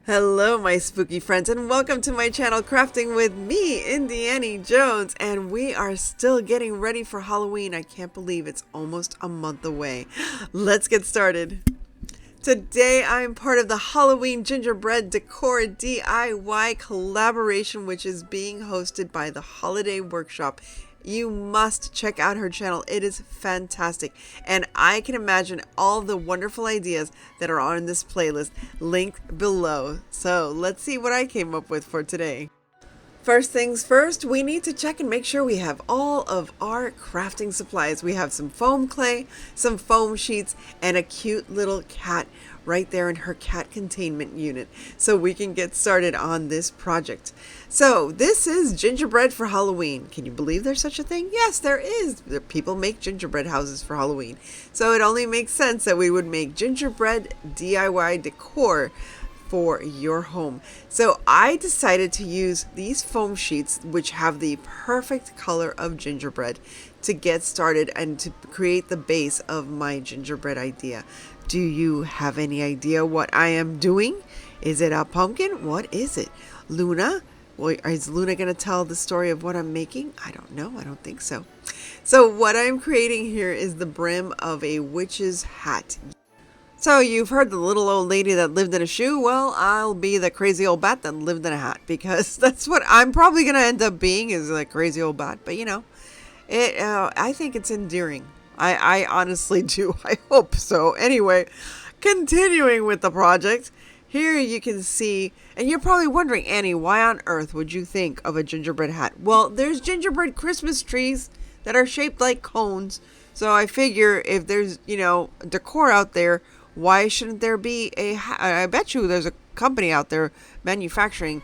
Hello, my spooky friends, and welcome to my channel, Crafting with me, IndieAnnieJones, and we are still getting ready for Halloween. I can't believe it's almost a month away. Let's get started. Today, I'm part of the Halloween Gingerbread Decor DIY collaboration, which is being hosted by the Holiday Workshop. You must check out her channel. It is fantastic. And I can imagine all the wonderful ideas that are on this playlist linked below. So let's see what I came up with for today. First things first, we need to check and make sure we have all of our crafting supplies. We have some foam clay, some foam sheets, and a cute little cat right there in her cat containment unit, so we can get started on this project. So this is gingerbread for Halloween. Can you believe there's such a thing? Yes, there is. People make gingerbread houses for Halloween. So it only makes sense that we would make gingerbread DIY decor for your home. So I decided to use these foam sheets, which have the perfect color of gingerbread, to get started and to create the base of my gingerbread idea. Do you have any idea what I am doing? Is it a pumpkin? What is it? Luna? Well, is Luna going to tell the story of what I'm making? I don't know. I don't think so. So what I'm creating here is the brim of a witch's hat. So you've heard the little old lady that lived in a shoe. Well, I'll be the crazy old bat that lived in a hat, because that's what I'm probably going to end up being, is a crazy old bat. But you know, I think it's endearing. I honestly do. I hope so. Anyway, continuing with the project. Here you can see, and you're probably wondering, Annie, why on earth would you think of a gingerbread hat? Well, there's gingerbread Christmas trees that are shaped like cones. So I figure if there's, decor out there, why shouldn't there be a hat? I bet you there's a company out there manufacturing,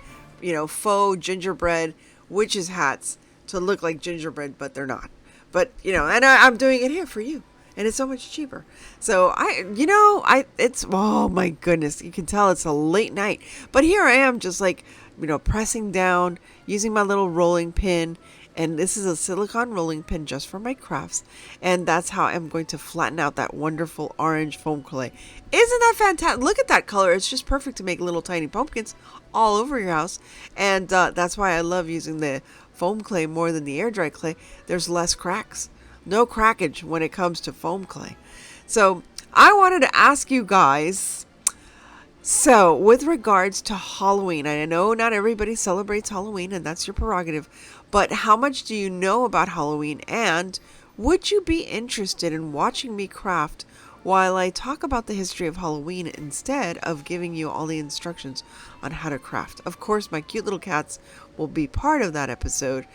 faux gingerbread witches hats to look like gingerbread, but they're not. But, and I'm doing it here for you. And it's so much cheaper. So it's, oh my goodness, you can tell it's a late night. But here I am just like, pressing down, using my little rolling pin. And this is a silicone rolling pin just for my crafts. And that's how I'm going to flatten out that wonderful orange foam clay. Isn't that fantastic? Look at that color. It's just perfect to make little tiny pumpkins all over your house. And that's why I love using the foam clay more than the air dry clay. There's less cracks. No crackage when it comes to foam clay. So I wanted to ask you guys, so with regards to Halloween, I know not everybody celebrates Halloween, and that's your prerogative, but how much do you know about Halloween, and would you be interested in watching me craft while I talk about the history of Halloween instead of giving you all the instructions on how to craft? Of course, my cute little cats will be part of that episode,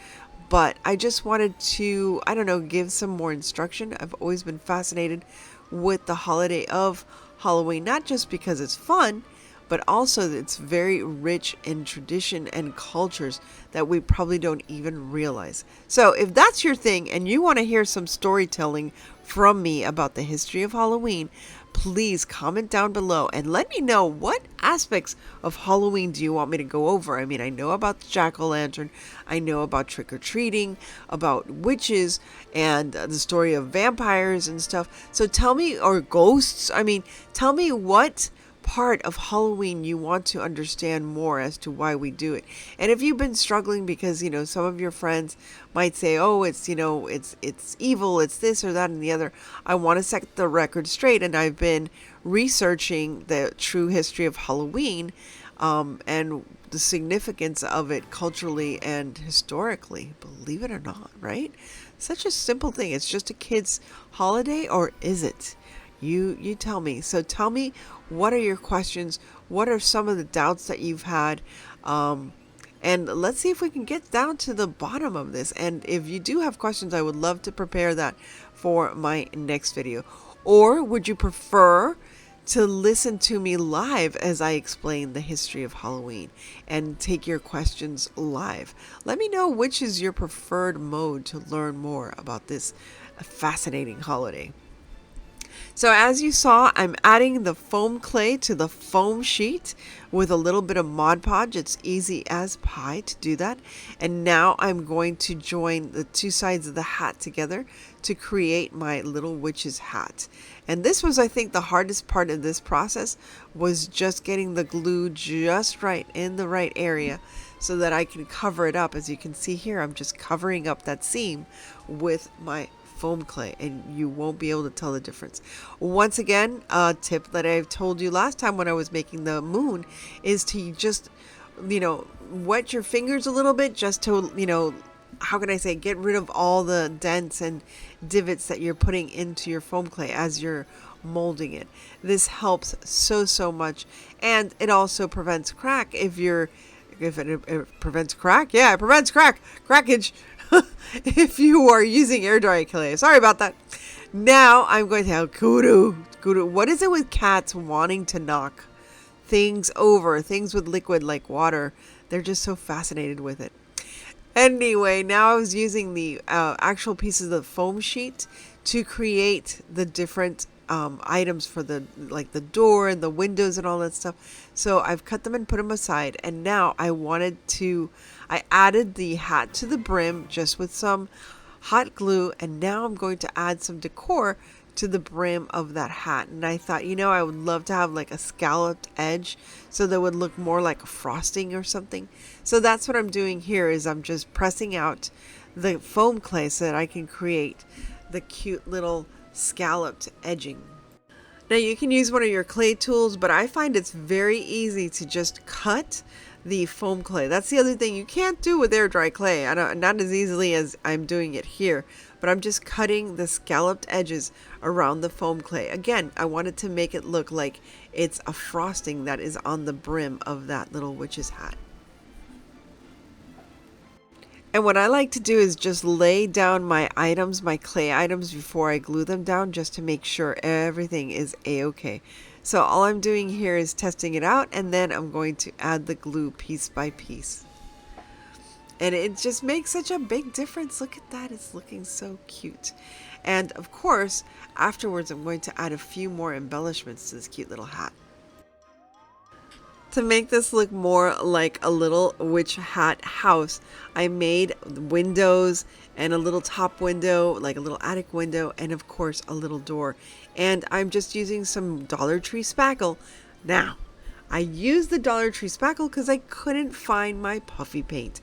but I just wanted to, give some more instruction. I've always been fascinated with the holiday of Halloween, not just because it's fun, but also it's very rich in tradition and cultures that we probably don't even realize. So if that's your thing and you want to hear some storytelling from me about the history of Halloween, please comment down below and let me know what aspects of Halloween do you want me to go over. I mean, I know about the jack-o'-lantern, I know about trick-or-treating, about witches, and the story of vampires and stuff. So tell me, or ghosts, tell me what part of Halloween you want to understand more as to why we do it. And if you've been struggling because, some of your friends might say, oh, it's evil, it's this or that and the other, I want to set the record straight. And I've been researching the true history of Halloween and the significance of it culturally and historically, believe it or not, right? Such a simple thing. It's just a kid's holiday, or is it? You tell me. So tell me, what are your questions? What are some of the doubts that you've had? And let's see if we can get down to the bottom of this. And if you do have questions, I would love to prepare that for my next video. Or would you prefer to listen to me live as I explain the history of Halloween and take your questions live? Let me know which is your preferred mode to learn more about this fascinating holiday. So as you saw, I'm adding the foam clay to the foam sheet with a little bit of Mod Podge. It's easy as pie to do that. And now I'm going to join the two sides of the hat together to create my little witch's hat. And this was, I think, the hardest part of this process, was just getting the glue just right in the right area so that I can cover it up. As you can see here, I'm just covering up that seam with my foam clay, and you won't be able to tell the difference. Once again, a tip that I've told you last time when I was making the moon is to just, wet your fingers a little bit, just to, how can I say, get rid of all the dents and divots that you're putting into your foam clay as you're molding it. This helps so much, and it also prevents crack if it prevents crack. Yeah, it prevents crackage. If you are using air dry clay. Sorry about that. Now I'm going to have kudu. What is it with cats wanting to knock things over, things with liquid like water? They're just so fascinated with it. Anyway, now I was using the actual pieces of the foam sheet to create the different items for the door and the windows and all that stuff. So I've cut them and put them aside, and now I added the hat to the brim just with some hot glue, and now I'm going to add some decor to the brim of that hat. And I thought, I would love to have like a scalloped edge so that would look more like a frosting or something. So that's what I'm doing here, is I'm just pressing out the foam clay so that I can create the cute little scalloped edging. Now you can use one of your clay tools, but I find it's very easy to just cut the foam clay. That's the other thing you can't do with air dry clay. Not as easily as I'm doing it here, but I'm just cutting the scalloped edges around the foam clay. Again, I wanted to make it look like it's a frosting that is on the brim of that little witch's hat. And what I like to do is just lay down my items, my clay items, before I glue them down, just to make sure everything is a-okay. So all I'm doing here is testing it out, and then I'm going to add the glue piece by piece. And it just makes such a big difference. Look at that, it's looking so cute. And of course, afterwards I'm going to add a few more embellishments to this cute little hat. To make this look more like a little witch hat house, I made windows and a little top window, like a little attic window, and of course a little door. And I'm just using some Dollar Tree spackle. Now, I used the Dollar Tree spackle because I couldn't find my puffy paint.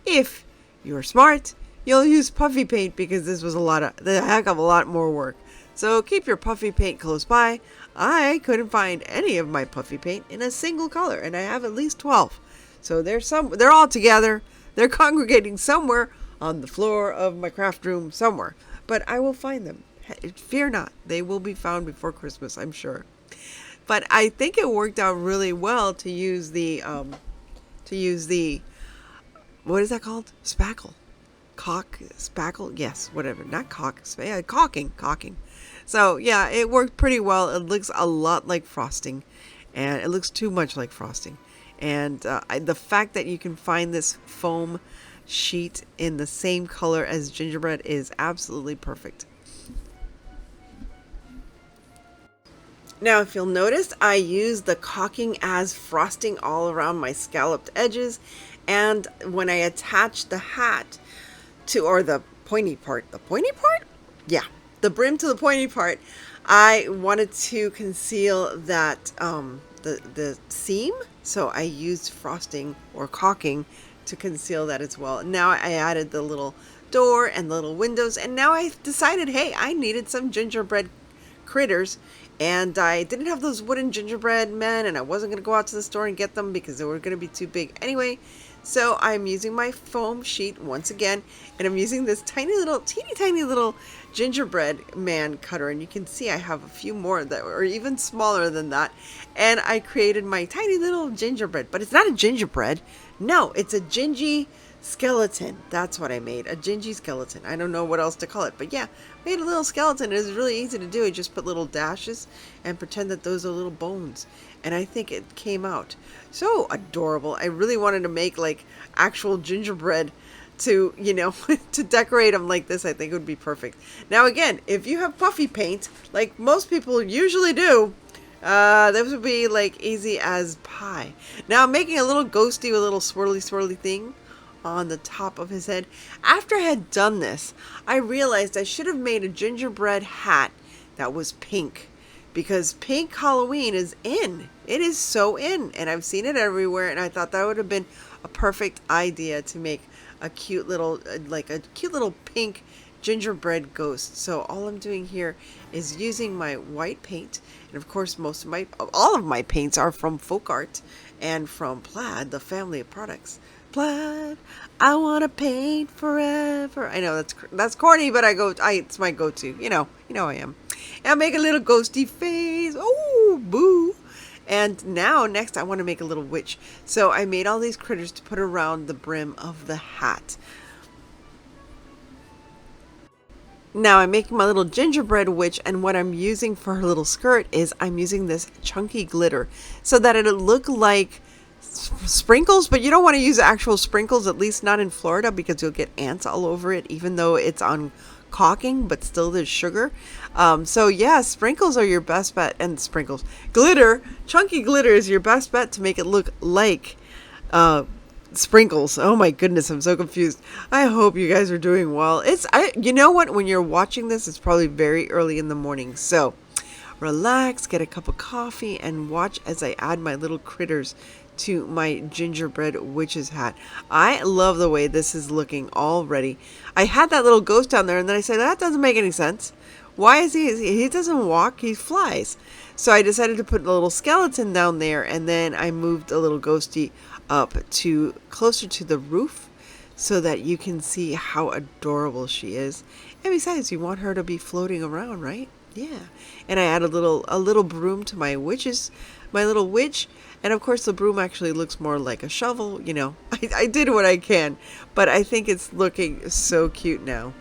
If you're smart, you'll use puffy paint, because this was a heck of a lot more work. So keep your puffy paint close by. I couldn't find any of my puffy paint in a single color, and I have at least 12. So they're all together. They're congregating somewhere on the floor of my craft room somewhere. But I will find them. Fear not. They will be found before Christmas, I'm sure. But I think it worked out really well to use the what is that called? Spackle. Spackle? Yes, whatever. Not caulking. So yeah, it worked pretty well. It looks a lot like frosting, and it looks too much like frosting. And the fact that you can find this foam sheet in the same color as gingerbread is absolutely perfect. Now, if you'll notice, I used the caulking as frosting all around my scalloped edges, and when I attached the hat to, or the pointy part, yeah, the brim to the pointy part, I wanted to conceal that the seam, so I used frosting or caulking to conceal that as well. Now I added the little door and the little windows, and now I decided, hey, I needed some gingerbread critters, and I didn't have those wooden gingerbread men, and I wasn't going to go out to the store and get them because they were going to be too big anyway. So I'm using my foam sheet once again, and I'm using this teeny tiny little gingerbread man cutter, and you can see I have a few more that are even smaller than that. And I created my tiny little gingerbread, but it's not a gingerbread. No, it's a gingy skeleton. That's what I made, a gingy skeleton. I don't know what else to call it, but yeah, made a little skeleton. It was really easy to do. I just put little dashes and pretend that those are little bones, and I think it came out so adorable. I really wanted to make like actual gingerbread to, you know, to decorate them like this, I think would be perfect. Now, again, if you have puffy paint, like most people usually do, this would be like easy as pie. Now, I'm making a little ghosty with a little swirly thing on the top of his head. After I had done this, I realized I should have made a gingerbread hat that was pink, because pink Halloween is in. It is so in, and I've seen it everywhere, and I thought that would have been a perfect idea to make a cute little, like a cute little pink gingerbread ghost. So all I'm doing here is using my white paint, and of course all of my paints are from Folk Art and from Plaid, the family of products. Plaid, I want to paint forever. I know that's corny, but it's my go-to. You know I am. And I make a little ghosty face. Oh, boo. And now, next, I want to make a little witch. So I made all these critters to put around the brim of the hat. Now I'm making my little gingerbread witch, and what I'm using for her little skirt is I'm using this chunky glitter so that it'll look like sprinkles, but you don't want to use actual sprinkles, at least not in Florida, because you'll get ants all over it, even though it's on caulking, but still there's sugar. So yeah, sprinkles are your best bet, and chunky glitter is your best bet to make it look like sprinkles. Oh my goodness, I'm so confused. I hope you guys are doing well. You know what, when you're watching this, it's probably very early in the morning, so relax, get a cup of coffee, and watch as I add my little critters to my gingerbread witch's hat. I love the way this is looking already. I had that little ghost down there, and then I said, that doesn't make any sense. Why is he doesn't walk, he flies. So I decided to put a little skeleton down there, and then I moved a little ghosty up to closer to the roof so that you can see how adorable she is. And besides, you want her to be floating around, right? Yeah. And I add a little broom to my little witch. And of course the broom actually looks more like a shovel, you know. I did what I can, but I think it's looking so cute now.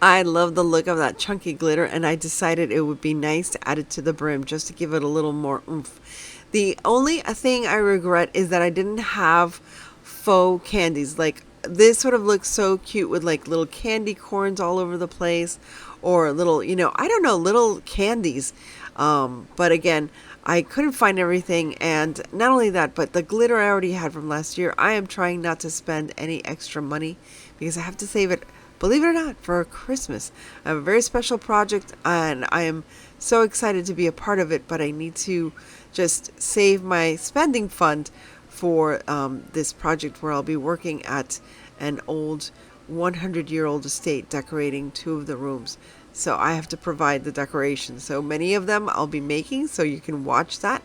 I love the look of that chunky glitter, and I decided it would be nice to add it to the brim just to give it a little more oomph. The only thing I regret is that I didn't have faux candies. Like, this would have looked so cute with like little candy corns all over the place, or little, little candies. But again, I couldn't find everything, and not only that, but the glitter I already had from last year, I am trying not to spend any extra money because I have to save it, believe it or not, for Christmas. I have a very special project, and I am so excited to be a part of it, but I need to just save my spending fund for this project where I'll be working at an old 100-year-old estate decorating 2 of the rooms. So I have to provide the decorations. So many of them I'll be making, so you can watch that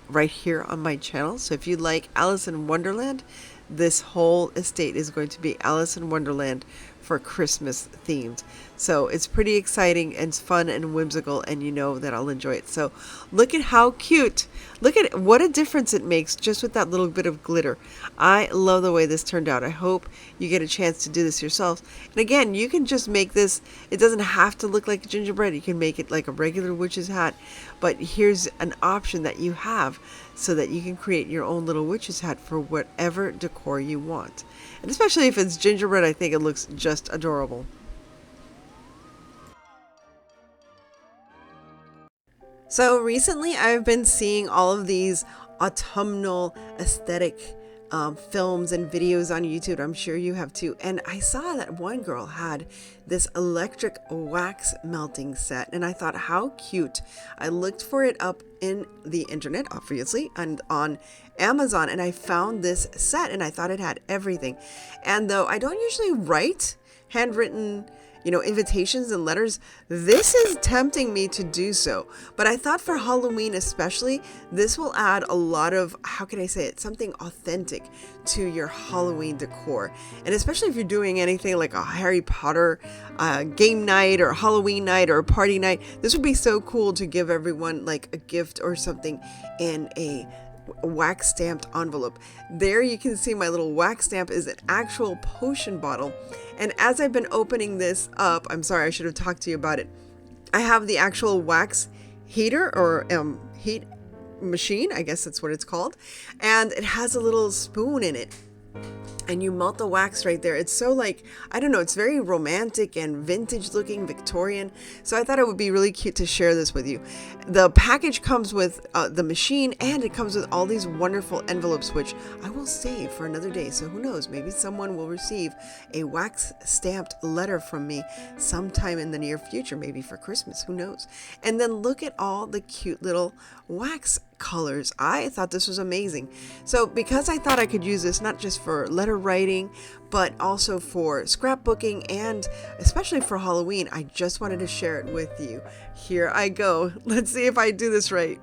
right here on my channel. So if you like Alice in Wonderland, this whole estate is going to be Alice in Wonderland for Christmas themed. So it's pretty exciting and fun and whimsical, and you know that I'll enjoy it. So look at how cute. Look at what a difference it makes just with that little bit of glitter. I love the way this turned out. I hope you get a chance to do this yourselves. And again, you can just make this. It doesn't have to look like a gingerbread. You can make it like a regular witch's hat. But here's an option that you have so that you can create your own little witch's hat for whatever decor you want. And especially if it's gingerbread, I think it looks just adorable. So recently I've been seeing all of these autumnal aesthetic films and videos on YouTube. I'm sure you have too. And I saw that one girl had this electric wax melting set, and I thought, how cute. I looked for it up in the internet, obviously, and on Amazon, and I found this set, and I thought it had everything. And though I don't usually write handwritten invitations and letters, this is tempting me to do so. But I thought for Halloween especially, this will add a lot of, how can I say it, something authentic to your Halloween decor. And especially if you're doing anything like a Harry Potter game night or Halloween night or a party night, this would be so cool to give everyone like a gift or something in a wax stamped envelope. There you can see my little wax stamp is an actual potion bottle. And as I've been opening this up, I'm sorry, I should have talked to you about it. I have the actual wax heater or heat machine, I guess that's what it's called. And it has a little spoon in it. and you melt the wax right there. It's so like, I don't know, it's very romantic and vintage looking, Victorian. So I thought it would be really cute to share this with you. The package comes with the machine, and it comes with all these wonderful envelopes, which I will save for another day. So who knows, maybe someone will receive a wax stamped letter from me sometime in the near future, maybe for Christmas, who knows. And then look at all the cute little wax colors. I thought this was amazing. So because I thought I could use this not just for letter writing, but also for scrapbooking and especially for Halloween, I just wanted to share it with you. Here I go. Let's see if I do this right.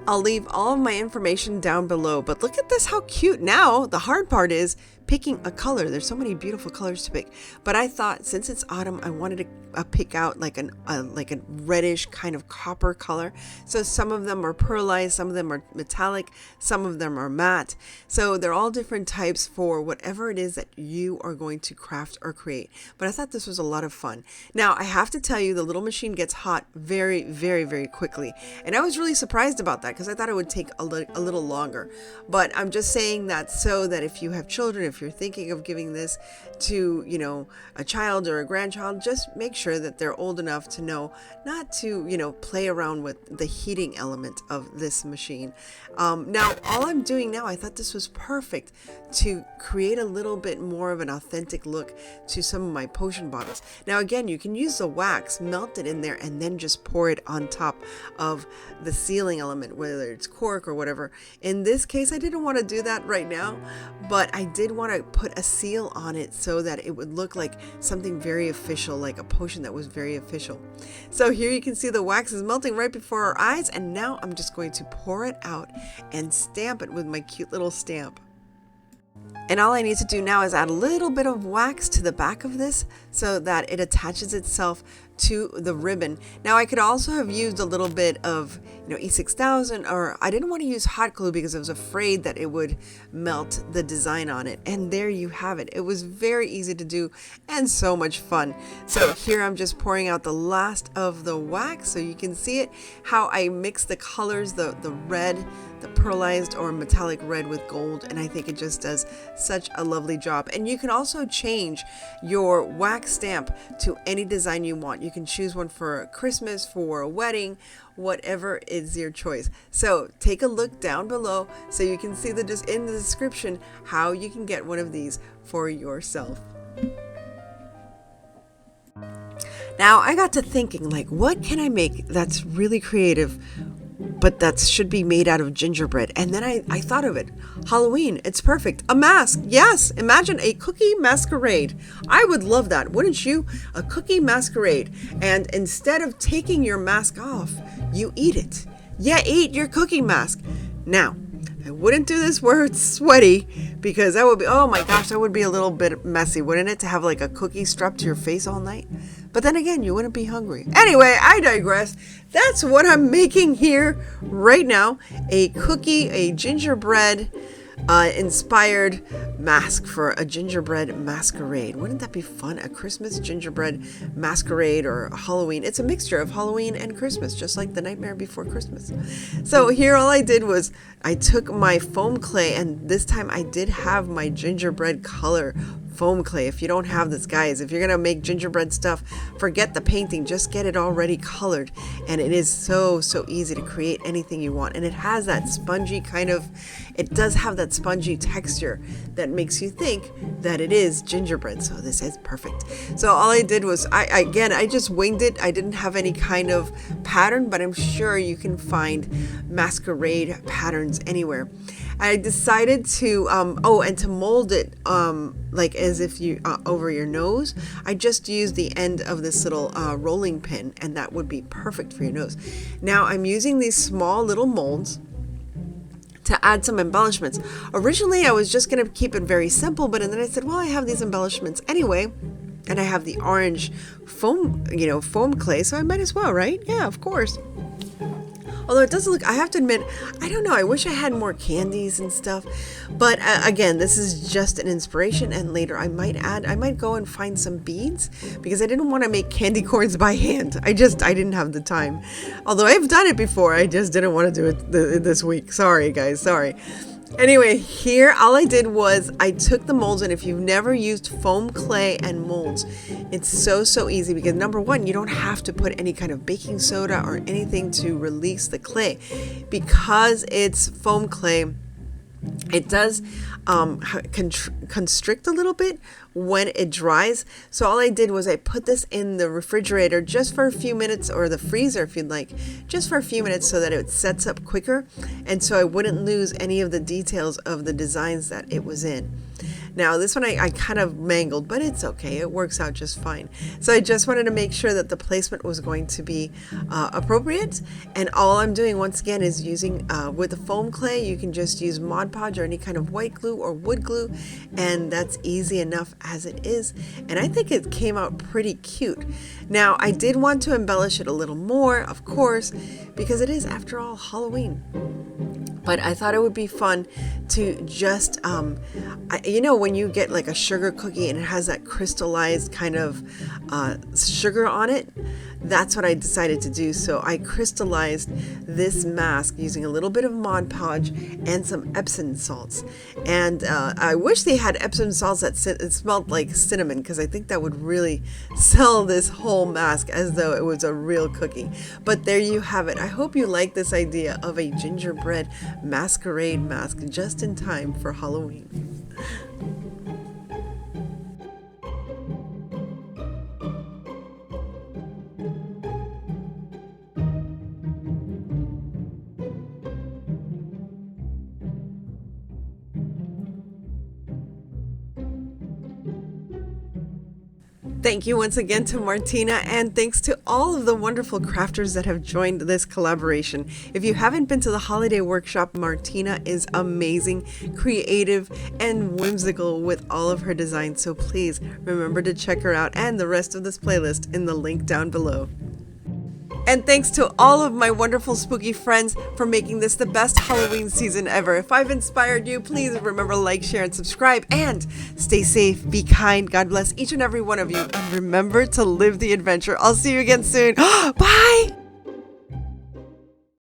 I'll leave all of my information down below, but look at this, how cute. Now the hard part is picking a color. There's so many beautiful colors to pick, but I thought since it's autumn, I wanted to pick out like a reddish kind of copper color. So some of them are pearlized, some of them are metallic, some of them are matte. So they're all different types for whatever it is that you are going to craft or create. But I thought this was a lot of fun. Now I have to tell you, the little machine gets hot very, very, very quickly, and I was really surprised about that because I thought it would take a little longer. But I'm just saying that so that if you have children, if you're thinking of giving this to, you know, a child or a grandchild, just make sure that they're old enough to know not to, you know, play around with the heating element of this machine. Now, all I'm doing now, I thought this was perfect to create a little bit more of an authentic look to some of my potion bottles. Now, again, you can use the wax, melt it in there, and then just pour it on top of the sealing element, whether it's cork or whatever. In this case, I didn't want to do that right now, but I did want to put a seal on it so that it would look like something very official, like a potion that was very official. So here you can see the wax is melting right before our eyes, and now I'm just going to pour it out and stamp it with my cute little stamp. And all I need to do now is add a little bit of wax to the back of this so that it attaches itself to the ribbon. Now I could also have used a little bit of, you know, E6000, or I didn't want to use hot glue because I was afraid that it would melt the design on it. And there you have it. It was very easy to do and so much fun. So here I'm just pouring out the last of the wax so you can see it, how I mix the colors, the red, the pearlized or metallic red with gold, and I think it just does such a lovely job. And you can also change your wax stamp to any design you want. You can choose one for Christmas, for a wedding, whatever is your choice. So take a look down below so you can see just in the description how you can get one of these for yourself. Now I got to thinking, like, what can I make that's really creative, but that should be made out of gingerbread? And then I thought of it. Halloween, it's perfect. A mask, yes. Imagine a cookie masquerade. I would love that, wouldn't you? A cookie masquerade. And instead of taking your mask off, you eat it. Yeah, eat your cookie mask. Now, I wouldn't do this where it's sweaty, because that would be, oh my gosh, that would be a little bit messy, wouldn't it, to have like a cookie strapped to your face all night? But then again, you wouldn't be hungry. Anyway, I digress. That's what I'm making here right now. A cookie, a gingerbread inspired mask for a gingerbread masquerade. Wouldn't that be fun? A Christmas gingerbread masquerade or Halloween. It's a mixture of Halloween and Christmas, just like The Nightmare Before Christmas. So here all I did was I took my foam clay, and this time I did have my gingerbread color foam clay. If you don't have this, guys, if you're gonna make gingerbread stuff, forget the painting, just get it already colored, and it is so easy to create anything you want. And it has that spongy kind of, it does have that spongy texture that makes you think that it is gingerbread. So this is perfect. So all I did was I just winged it. I didn't have any kind of pattern, but I'm sure you can find masquerade patterns anywhere. I decided to and to mold it like as if you over your nose. I just used the end of this little rolling pin, and that would be perfect for your nose. Now I'm using these small little molds to add some embellishments. Originally I was just going to keep it very simple, but then I said, well, I have these embellishments anyway, and I have the orange foam clay, so I might as well, right? Yeah, of course. Although it doesn't look, I have to admit, I don't know, I wish I had more candies and stuff. But again, this is just an inspiration, and later I might go and find some beads, because I didn't want to make candy corns by hand. I didn't have the time. Although I've done it before, I just didn't want to do it this week. Sorry guys, sorry. Anyway, here all I did was I took the molds, and if you've never used foam clay and molds, it's so easy because number one, you don't have to put any kind of baking soda or anything to release the clay. Because it's foam clay, it does constrict a little bit when it dries. So all I did was I put this in the refrigerator just for a few minutes, or the freezer if you'd like, just for a few minutes, so that it sets up quicker, and so I wouldn't lose any of the details of the designs that it was in. Now this one I kind of mangled, but it's okay, it works out just fine. So I just wanted to make sure that the placement was going to be appropriate, and all I'm doing once again is using with the foam clay, you can just use Mod Podge or any kind of white glue or wood glue, and that's easy enough as it is, and I think it came out pretty cute. Now I did want to embellish it a little more, of course, because it is after all Halloween. But I thought it would be fun to just, you know, when you get like a sugar cookie and it has that crystallized kind of sugar on it, that's what I decided to do. So I crystallized this mask using a little bit of Mod Podge and some Epsom salts. And I wish they had Epsom salts that it smelled like cinnamon, because I think that would really sell this whole mask as though it was a real cookie. But there you have it. I hope you like this idea of a gingerbread masquerade mask just in time for Halloween. Thank you once again to Martina, and thanks to all of the wonderful crafters that have joined this collaboration. If you haven't been to the holiday workshop, Martina is amazing, creative, and whimsical with all of her designs, so please remember to check her out and the rest of this playlist in the link down below. And thanks to all of my wonderful spooky friends for making this the best Halloween season ever. If I've inspired you, please remember to like, share, and subscribe. And stay safe, be kind, God bless each and every one of you. And remember to live the adventure. I'll see you again soon. Bye!